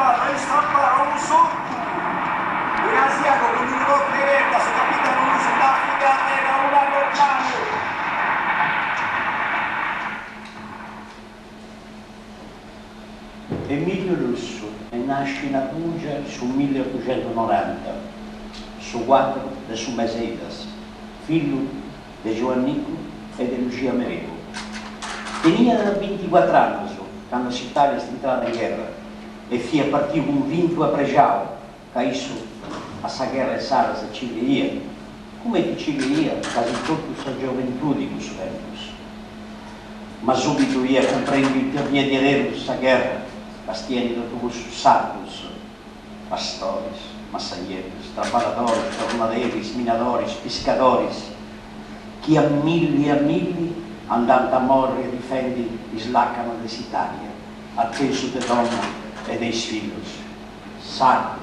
brigata in stampa un sotto. In asiago con un rock diretta, se capitano un Sudafrica era una lontano. Emilio Lussu nasce in Abuja sul 1890, su 4 de su Meseiras, figlio di Giovannico e di Lucia Merego. Tenia 24 anni quando l'Italia è entrata in guerra e fia partito con vinto a Prejau, che isso a sa guerra e sara sa Cilia, come di Cilia, quasi tutta la gioventù di questo tempo. Ma subito io comprendo il termine di sa guerra, bastiani da tutti os sardos, pastores, massagneros, trabalhadores, tornadeiros, minadores, pescadores, que a mille andando a morrer e difendem eslacano dell'Italia, atteso de donna e dei filhos, sardo,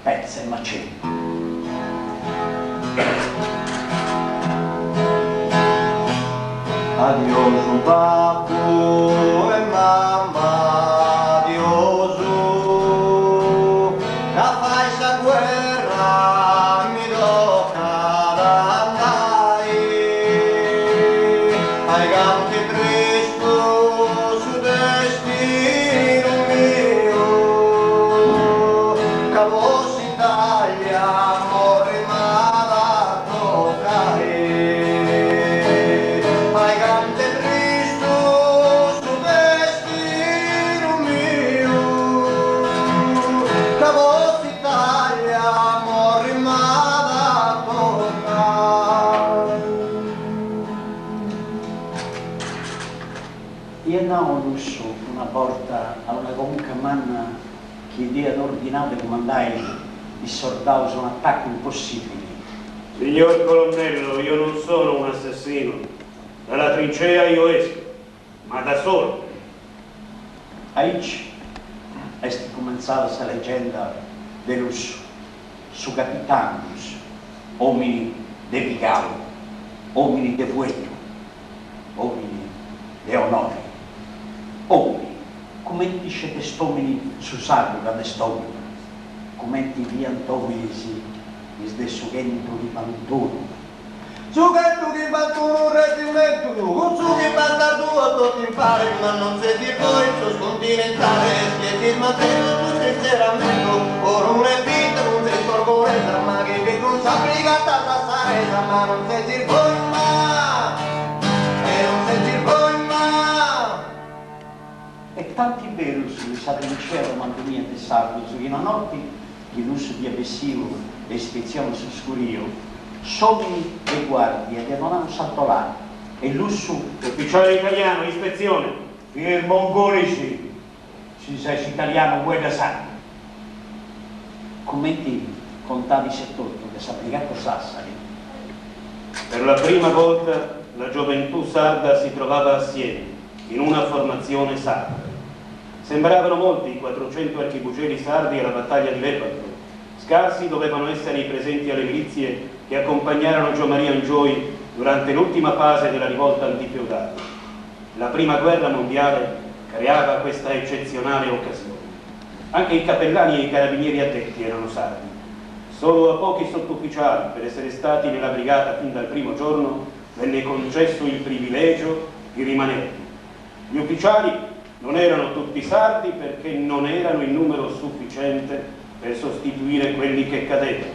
pezza e macete. Adiós, papo e mamma. L'idea d'ordinare e comandare i soldati sono attacchi impossibili. Signor colonnello, io non sono un assassino. Dalla trincea io esco, ma da solo. Aici è cominciata la leggenda dell'Ussu, su capitanos, uomini di Vigalo, uomini di Vueto, uomini di onore, uomini. Come dice quest'uomini su sardo da quest'uomo, come ti viantomini is de sugento di pantuno. Sugento di pantuno, reggimento, un su che banda tua, tutti impari, ma non sei di voi, sos continentale, schietismo, tutto il serramento, ora un è vita, non sei corporeza, ma che vi non sa brigata la saresa, ma non sei di voi, ma, e non sei di voi, ma. E tanti veri su questa trincea mandomia di sardo, su che la notte che l'uso di avessivo e ispezione su scurio, sommi e guardie che non hanno saltolato, e l'uso... Ufficiale italiano, ispezione. Il mongolici, si sa italiano, vuoi da sangue. Commenti contavi se tutto, che s'applicato Sassari. Per la prima volta la gioventù sarda si trovava assieme, in una formazione sarda. Sembravano molti i 400 archibugieri sardi alla battaglia di Lepanto. Scarsi dovevano essere i presenti alle milizie che accompagnarono Gio Maria Angioi durante l'ultima fase della rivolta antifeudale. La prima guerra mondiale creava questa eccezionale occasione. Anche i cappellani e i carabinieri addetti erano sardi. Solo a pochi sottufficiali, per essere stati nella brigata fin dal primo giorno, venne concesso il privilegio di rimanere. Gli ufficiali non erano tutti sardi perché non erano in numero sufficiente per sostituire quelli che cadevano,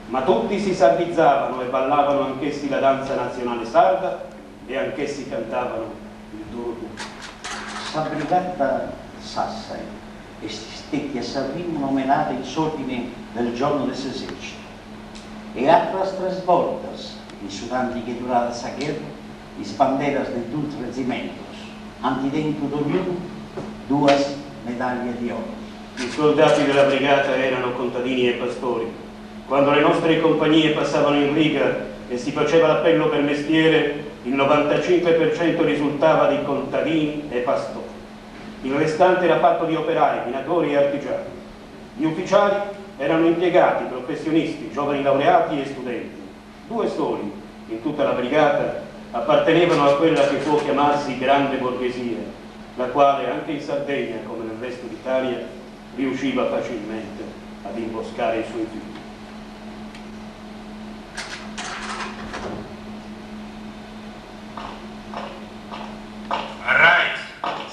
ma tutti si sardizzavano e ballavano anch'essi la danza nazionale sarda e anch'essi cantavano il Durdu. La brigata Sassari e stetti a Salvino nominata in ordine del giorno del esercito e altre tre volte in sudanti che durava la guerra, le banderas di tutti i regimentos, antidentro d'ognuno 2 medaglie di oro. I soldati della brigata erano contadini e pastori. Quando le nostre compagnie passavano in riga e si faceva l'appello per mestiere, il 95% risultava di contadini e pastori. Il restante era fatto di operai, minatori e artigiani. Gli ufficiali erano impiegati, professionisti, giovani laureati e studenti. 2 soli in tutta la brigata appartenevano a quella che può chiamarsi grande borghesia, la quale anche in Sardegna, come nel resto d'Italia, riusciva facilmente ad imboscare i suoi figli. Arrais,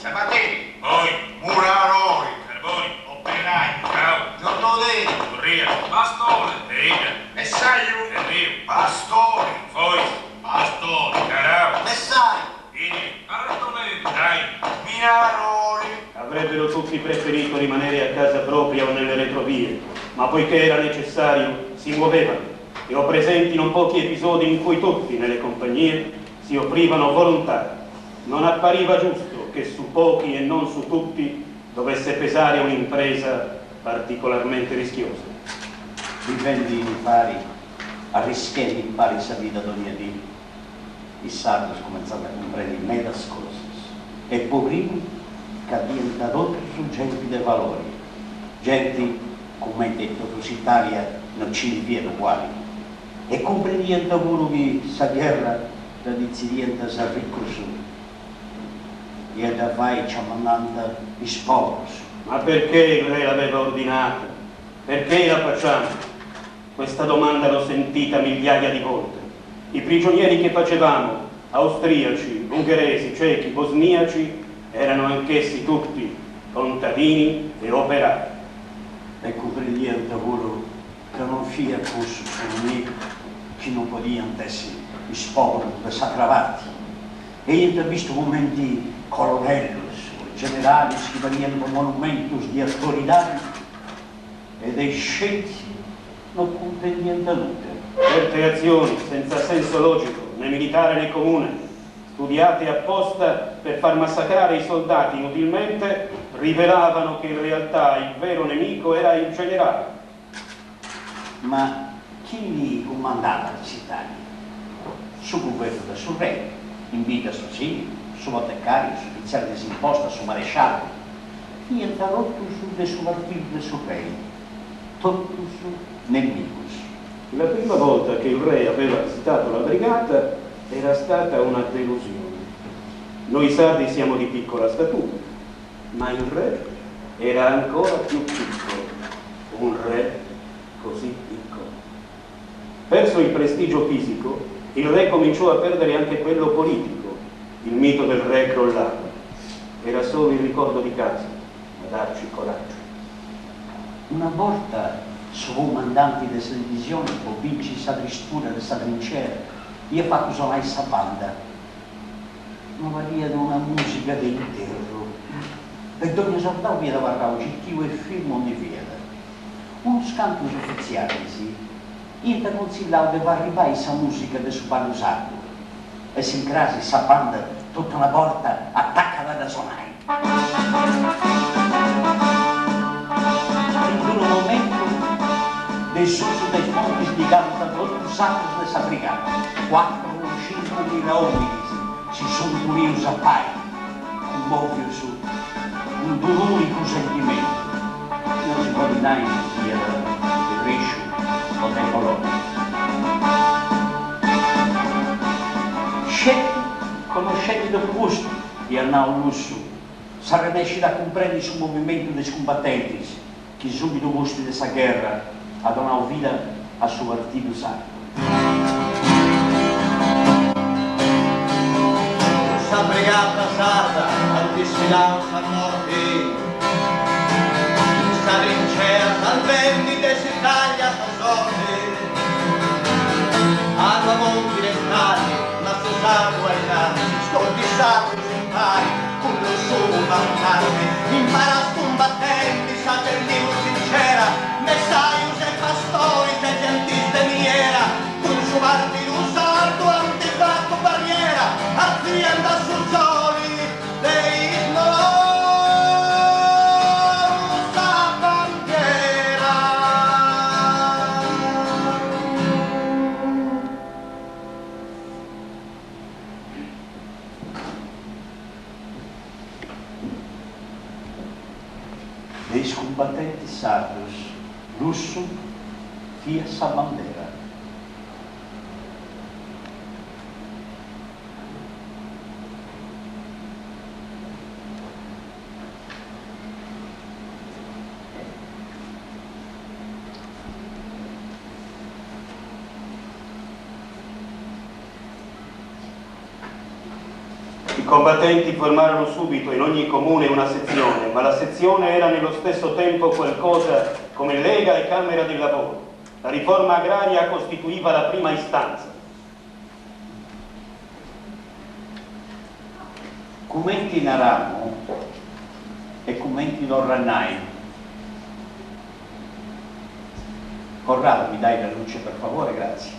Sabatini, voi, Muraroi, Carboni, operai, ciao, Giordodini, Corria, Bastone, Eiga, Messaio, Enrio, Pastore, Foi, Pastore, Carao, Messaio, Ini, Artonelli, Dai, Minaroi. Avrebbero tutti preferito rimanere a casa propria o nelle retrovie, ma poiché era necessario, si muovevano. E ho presenti non pochi episodi in cui tutti, nelle compagnie, si offrivano volontari. Non appariva giusto che su pochi e non su tutti dovesse pesare un'impresa particolarmente rischiosa. Vivendo in pari, arrischiando in pari sa vita ogni giorno, i sardi cominciano a comprendere metas cose e poverini che diventano su gente di valori, gente, come hai detto tu, in Italia non ci viene uguali, e comprendendo pure che questa guerra da diventa sa ricco e da vai ci mandando i sposi. Ma perché il re l'aveva ordinata? Perché la facciamo? Questa domanda l'ho sentita migliaia di volte. I prigionieri che facevamo, austriaci, ungheresi, cechi, bosniaci, erano anch'essi tutti contadini e operai. E comprendendo pure che non fia fosse solo che non potevano essere i sposi sacravati. E io ho visto momenti colonnellos, generali che venivano monumentos di autorità e dei scelti non comprendendo nulla. Certe azioni, senza senso logico, né militare né comune, studiate apposta per far massacrare i soldati inutilmente, rivelavano che in realtà il vero nemico era il generale. Ma chi li comandava in Italia? Su governo del suo re, in vita su Sili, su Botteccario, su ufficiale disimposta, su maresciallo, niente rotto su de su partito del suo re, tutto su nemici. La prima volta che il re aveva visitato la brigata era stata una delusione. Noi sardi siamo di piccola statura, ma il re era ancora più piccolo. Un re così piccolo. Perso il prestigio fisico, il re cominciò a perdere anche quello politico. Il mito del re crollava. Era solo il ricordo di casa a darci coraggio. Una volta su comandante della divisione, o vinci sa tristura della trincea, io ho fatto suonare questa banda. Non varia di una musica dell'interno. E ogni soldato viene da guardare oggettivo e film ogni viene. Uno scanto ufficiale, sì. Io ti consigliavo di arrivare questa musica del suo ballo sacro. E si incrasi questa banda tutta una volta attaccata da suonare. In un momento dei susi dei fonti sbigati da tutto sacro di questa brigata. 4 o 5.000 uomini si sono uniti a pari, un movido su un unico sentimento. Non si può dire che sia il riscio o del colore. Scetti, conoscenti del gusto di Arnau Lusso, sarebbe riuscito a comprendere sul movimento dei combattenti che subito gusti di questa guerra ha donato vita al suo partito sacro. Questa brigata sarda al disfilanza morti, in sta trincea salvendi d'Italia sorti, a monti restati, ma su sangue ai nati, scordissato in pari, con lo suo mancarne, impara a combattenti, sacerdote sincera, messaius e pastori, seggentiste miera, con suo martire un sardo, antifatto barriera, azienda su soli, dei dei combattenti sardos, Lusso fia sa bandera. I combattenti formarono subito in ogni comune una sezione, ma la sezione era nello stesso tempo qualcosa come lega e camera del lavoro. La riforma agraria costituiva la prima istanza. Commenti in Aramo e commenti in Orrannai. Corrado, mi dai la luce per favore, grazie.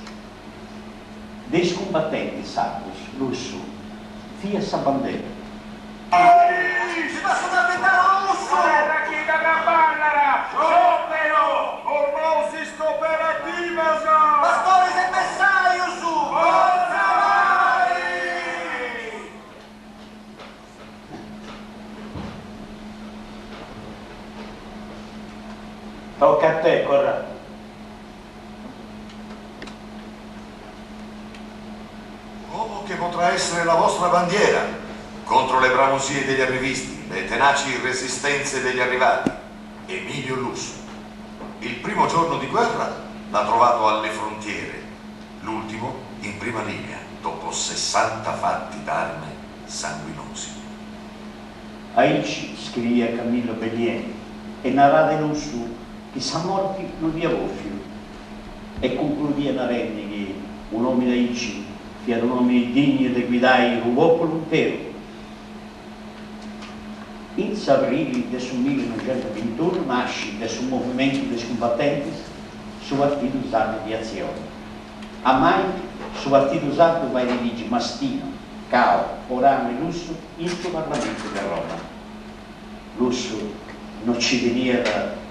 Dei scombattenti Sacus, Lussu, Fia Sabandera. Si passa da metà russo! Rachita da Ballara! Opero! Ormai si operativa, sa! Pastori se messaio su! Forza vai! Tocca a te, Corrado. Uomo che potrà essere la vostra bandiera contro le bramosie degli arrivisti, le tenaci resistenze degli arrivati. Emilio Lussu. Il primo giorno di guerra l'ha trovato alle frontiere, l'ultimo in prima linea, dopo 60 fatti d'arme sanguinosi. Aici scrivia Camillo Bellieni e narrava Lussu che sa morti non vi avofio e concludeva narrando che un uomo da Aici che era un uomo degno di guidare il popolo intero. In aprile del 1921 nasce il movimento dei combattenti sul partito usato di azione. A mai sul partito usato vai dirigere Mastino, Cao, Orano e Lussu in suo Parlamento di Roma. Lussu non ci veniva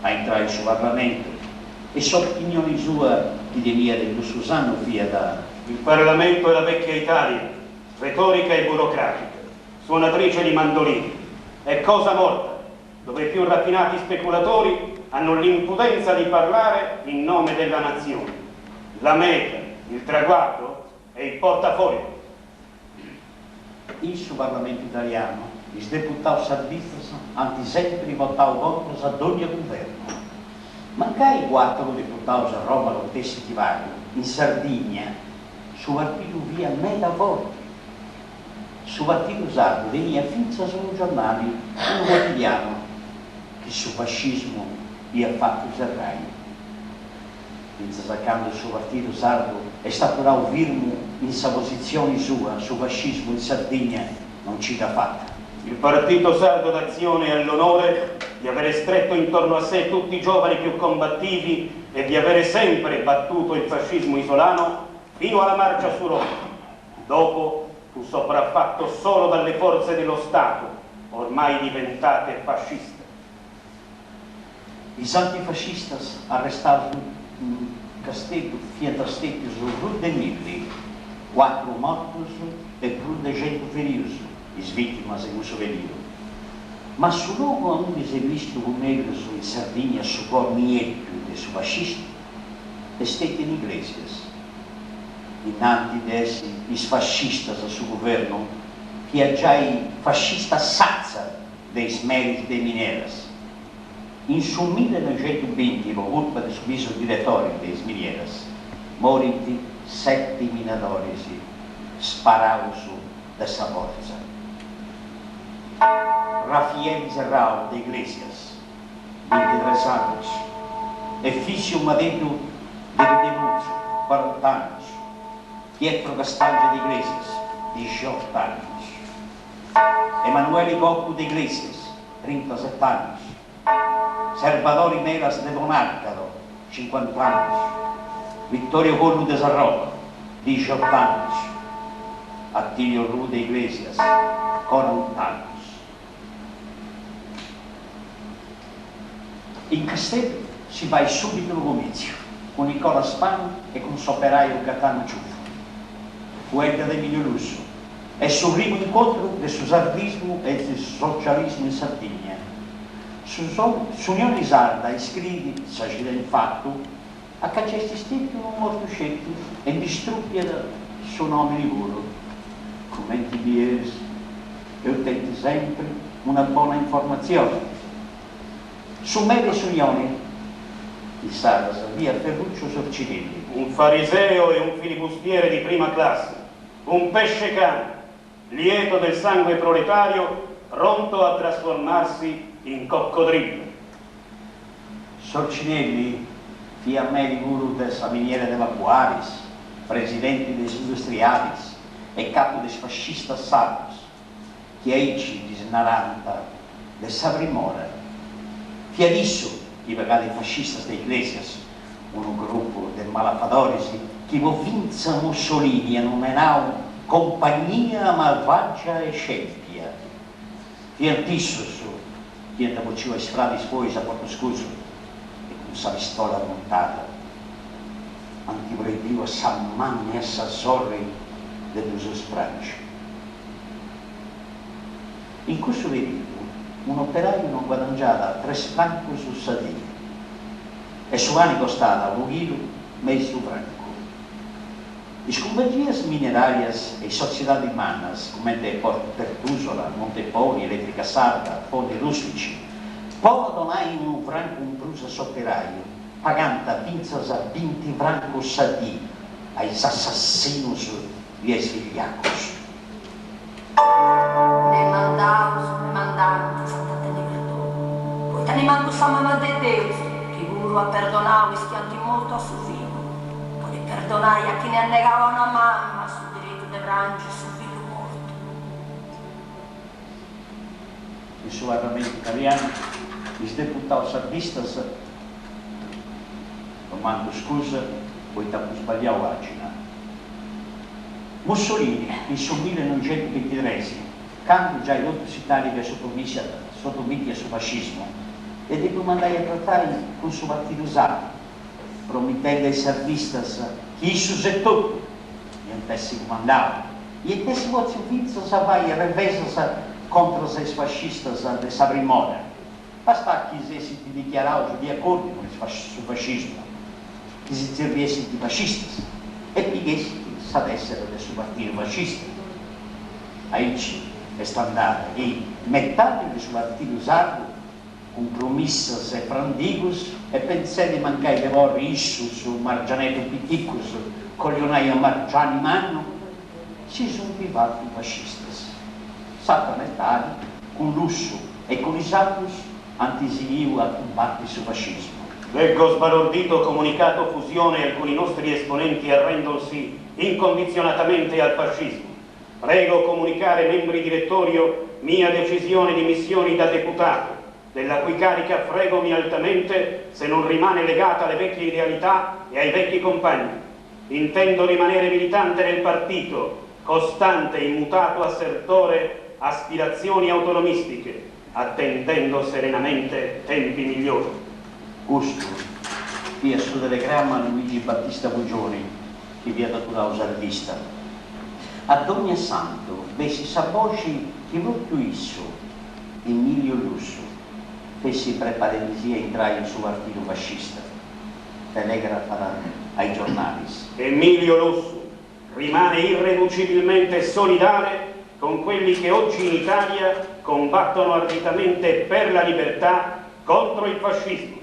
a entrare in suo Parlamento e l'opinione sua che veniva del Lussusano via da... Il Parlamento è la vecchia Italia, retorica e burocratica, suonatrice di mandolini. È cosa morta, dove i più raffinati speculatori hanno l'impudenza di parlare in nome della nazione. La meta, il traguardo e il portafoglio. In suo Parlamento italiano, i deputati sardisti hanno sempre votato contro ad ogni governo. Mancai 4 deputati a Roma lo stesso di vario, in Sardegna, su partito via meta volte. Su partito usato veniva finza su un giornale, un quotidiano, che su fascismo gli ha fatto serrai. Finza saccando il suo partito sardo è stato da un firmo in sa posizione sua, su fascismo in Sardegna non ci da fatta. Il Partito Sardo d'Azione ha l'onore di avere stretto intorno a sé tutti i giovani più combattivi e di avere sempre battuto il fascismo isolano fino alla marcia su Roma. Dopo fu sopraffatto solo dalle forze dello Stato, ormai diventate fasciste. I antifascisti arrestati in Castello, Fiatastecchio sul Rue de Milli, 4 mortos e più di 100 feriti, le vittime di Mussolini. Ma sul luogo onde si è visto come in Sardegna su cornietto dei fascisti, è stato in Iglesias. Dinanzi ad essi, i fascisti del suo governo, che ha già i fascisti sazza dei meriti dei mineras. In su 1920, per colpa del suo direttore dei mineras, moriti 7 minatori sparati su dessa forza. Rafael Serrao de Iglesias, 23 anos, é figlio madero de Denuccio, 40 anos. Pietro Castagna de Iglesias, 18 anos. Emanuele Cocco de Iglesias, 37 anos. Salvador Melas de Bonarcado, 50 anos. Vittorio Collo de Sarroca, 18 anos. Attilio Ru de Iglesias, 40 anos. In Castello si va subito al comizio, con Nicola Spano e con l'operaio Gaetano Ciuffo. Fuelga di Emilio Lussu. È il suo primo incontro del sardismo e del socialismo in Sardegna. S'Unione Sarda iscrive, s'agita in fatto, a cacciasti stetti un morto scelto e distruppia il suo nome di volo. Commenti di ieri, e ottenete sempre una buona informazione. Su me le Unioni, il Sarda via Ferruccio Sorcinelli. Un fariseo e un filibustiere di prima classe, un pesce cane, lieto del sangue proletario, pronto a trasformarsi in coccodrillo. Sorcinelli, fia meri guru des miniere della Buaris, presidenti des industrialis e capo des fascistas sardos, che aici dis naranta de Sabrimora, fia disso i vegadi fascistas de Iglesias, un gruppo de malafadores che vo vinza Mussolini anomenau compagnia malvagia e scempia. Fia dissos, che andavociva as fratis pois a Porto Scuso, sa pistola montata, anche vorrei più a San Manni e a Sassorri dell'uso sprancio. In questo periodo un operaio non guadagnava 3 franco su Sadini e su anni costava un chilo mezzo franco. Le companhias minerarias e sociedade humanas, come de Porto Pertusola, Monteponi, Elettrica Sarda, Fondi Rustici, possono donare un franco un brusa sopperaio, pagando vinzas a 20 francos sadì ai assassinos e ai vigliacos. Ne mandaus, Santa te ne perdono. Poi te ne manco sa mamma de Deus, che guru ha perdonato e schianti molto a suo figlio. Poi perdonai a chi ne annegava una mamma sul diritto de branci sul figlio morto. Il suo armamento italiano, i deputati sarvistas, domando scusa, poi t'hanno sbagliato l'agina. Mussolini, in suo 1923, quando già gli altri italiani sottomessi al suo fascismo, e devo mandare a trattare con il suo partito usato, promettendo ai servistas che isso è tutto, niente si comandava, e te si vuole vinto vai a revesa contro i fascistas di Sabrimora. Basta che si dichiarassero di accordo con il fascismo, che si servissero di fascistas e pigliessero ad essere del suo partito fascista. Aici è andata e metà del suo partito sardo, compromissas e frandigos, e pensai di mancare di vorre issu su margianetto piticus, coglionai a margiani manno, si sono privati fascistas. Satanetari, con lusso e con i sapus, antisiu a combattere sul fascismo. Leggo sbalordito comunicato fusione alcuni nostri esponenti arrendosi incondizionatamente al fascismo. Prego comunicare membri direttorio mia decisione di missioni da deputato, della cui carica fregomi altamente se non rimane legata alle vecchie idealità e ai vecchi compagni. Intendo rimanere militante nel partito, costante, immutato assertore, aspirazioni autonomistiche, attendendo serenamente tempi migliori. Questo, qui a suo telegramma Luigi Battista Bugioni, che vi ha dato la salvista. Ad ogni santo, si sapoci che proprio isso, Emilio Lusso, fece prepararsi a entrare in suo partito fascista. Telegrafa ai giornali. Emilio Lusso rimane irreducibilmente solidale con quelli che oggi in Italia combattono arditamente per la libertà contro il fascismo.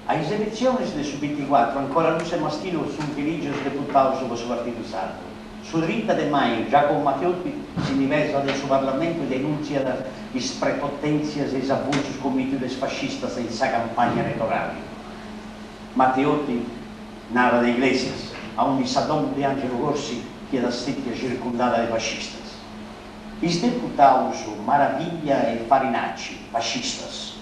Alle elezioni del 24 ancora non siamo stati su un felice deputato sul suo partito sardo. Sul 30 di maggio Giacomo Matteotti si divesa del suo Parlamento e denunzia le prepotenze e gli abusi commessi dai fascisti in sua campagna elettorale. Matteotti narra di Iglesias, a un Saddam di Angelo Corsi che era stata circondata dai fascisti. I deputati Maraviglia e Farinacci, fascistas,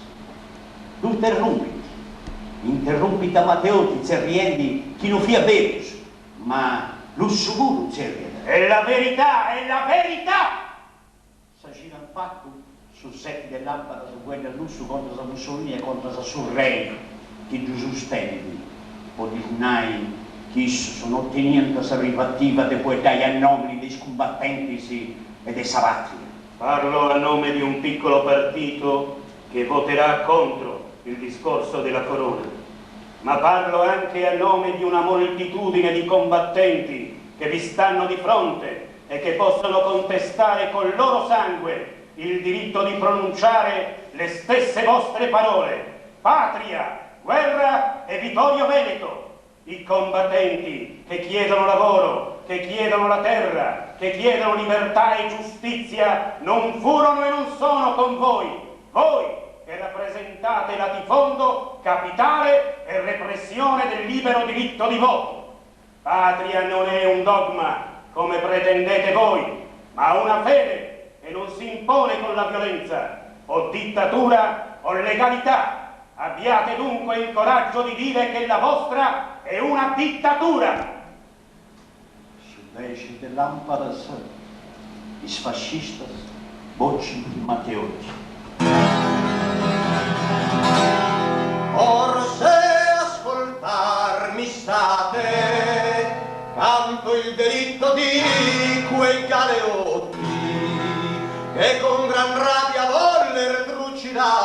interrompi da Matteotti, zerriendi chi non fia verus, ma lo sicuro zerriende. È la verità, è la verità! S'aggira il fatto sul set del lampada su quello lusso contro la Mussolini e contro la suo re, che Gesù stenti, o di unai che sono ottenendo la privativa di quei dai a nome dei combattenti e dei sabatri. Parlo a nome di un piccolo partito che voterà contro il discorso della corona, ma parlo anche a nome di una moltitudine di combattenti che vi stanno di fronte e che possono contestare col loro sangue il diritto di pronunciare le stesse vostre parole: patria, guerra e Vittorio Veneto. i combattenti che chiedono lavoro, che chiedono la terra, che chiedono libertà e giustizia, non furono e non sono con voi. Voi che rappresentate latifondo, capitale e repressione del libero diritto di voto. Patria non è un dogma, come pretendete voi, ma una fede che non si impone con la violenza, o dittatura o legalità. Abbiate dunque il coraggio di dire che la vostra è una dittatura. Invece de lámparas, os fascistas, Bocci e Matteotti. Or se ascoltarmi state, canto il delitto di quei galeotti che con gran rabbia voller trucidare